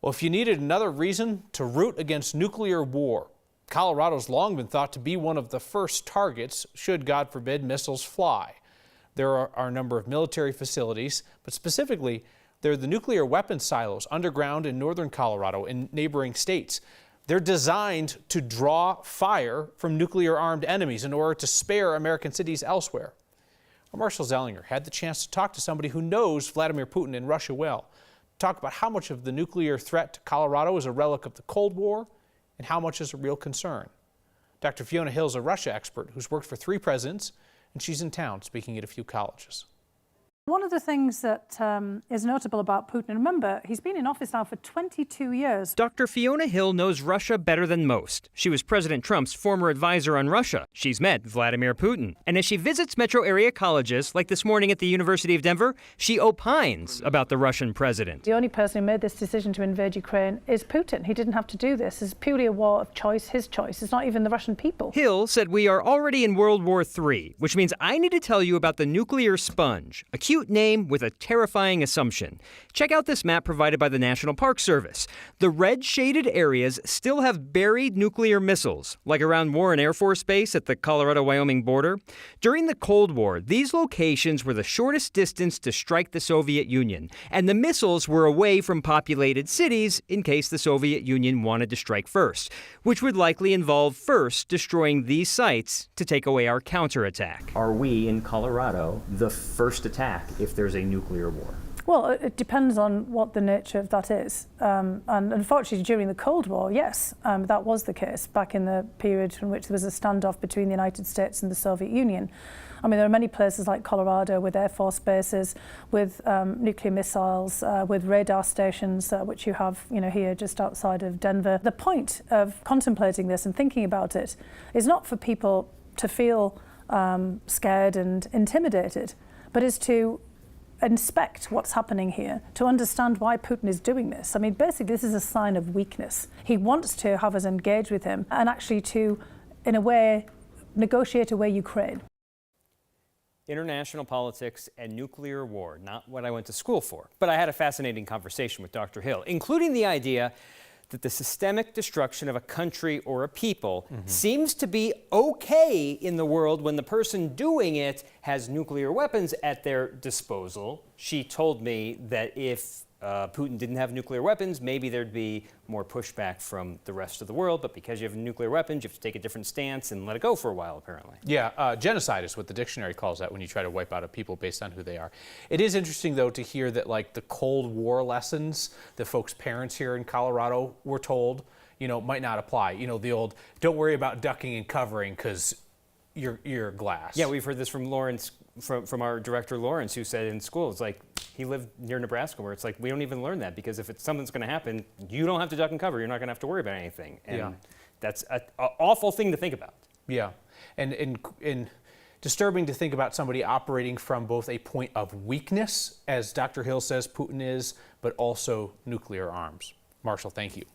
Well, if you needed another reason to root against nuclear war, Colorado's long been thought to be one of the first targets should, God forbid, missiles fly. There are a number of military facilities, but specifically, they're the nuclear weapons silos underground in northern Colorado and neighboring states. They're designed to draw fire from nuclear-armed enemies in order to spare American cities elsewhere. Well, Marshall Zellinger had the chance to talk to somebody who knows Vladimir Putin and Russia well, talk about how much of the nuclear threat to Colorado is a relic of the Cold War and how much is a real concern. Dr. Fiona Hill is a Russia expert who's worked for 3 presidents, and she's in town speaking at a few colleges. One of the things that is notable about Putin, and remember, he's been in office now for 22 years. Dr. Fiona Hill knows Russia better than most. She was President Trump's former advisor on Russia. She's met Vladimir Putin. And as she visits metro area colleges, like this morning at the University of Denver, she opines about the Russian president. The only person who made this decision to invade Ukraine is Putin. He didn't have to do this. It's purely a war of choice, his choice. It's not even the Russian people. Hill said we are already in World War III, which means I need to tell you about the nuclear sponge, a cute name with a terrifying assumption. Check out this map provided by the National Park Service. The red shaded areas still have buried nuclear missiles, like around Warren Air Force Base at the Colorado-Wyoming border. During the Cold War, these locations were the shortest distance to strike the Soviet Union, and the missiles were away from populated cities in case the Soviet Union wanted to strike first, which would likely involve first destroying these sites to take away our counterattack. Are we in Colorado the first attack if there's a nuclear war? Well, it depends on what the nature of that is. And unfortunately, during the Cold War, yes, that was the case back in the period in which there was a standoff between the United States and the Soviet Union. I mean, there are many places like Colorado with Air Force bases, with nuclear missiles, with radar stations, which you have, here just outside of Denver. The point of contemplating this and thinking about it is not for people to feel scared and intimidated, but is to inspect what's happening here, to understand why Putin is doing this. I mean, basically, this is a sign of weakness. He wants to have us engage with him and actually to, in a way, negotiate away Ukraine. International politics and nuclear war, not what I went to school for. But I had a fascinating conversation with Dr. Hill, including the idea that the systemic destruction of a country or a people seems to be okay in the world when the person doing it has nuclear weapons at their disposal. She told me that if Putin didn't have nuclear weapons, maybe there'd be more pushback from the rest of the world, but because you have nuclear weapons, you have to take a different stance and let it go for a while, apparently. Yeah, genocide is what the dictionary calls that when you try to wipe out a people based on who they are. It is interesting, though, to hear that, like, the Cold War lessons that folks' parents here in Colorado were told, might not apply. The old, don't worry about ducking and covering because you're glass. Yeah, we've heard this from Lawrence, from our director Lawrence, who said in school, it's like, he lived near Nebraska, where it's like, we don't even learn that, because if something's going to happen, you don't have to duck and cover. You're not going to have to worry about anything. And that's an awful thing to think about. Yeah, and disturbing to think about somebody operating from both a point of weakness, as Dr. Hill says Putin is, but also nuclear arms. Marshall, thank you.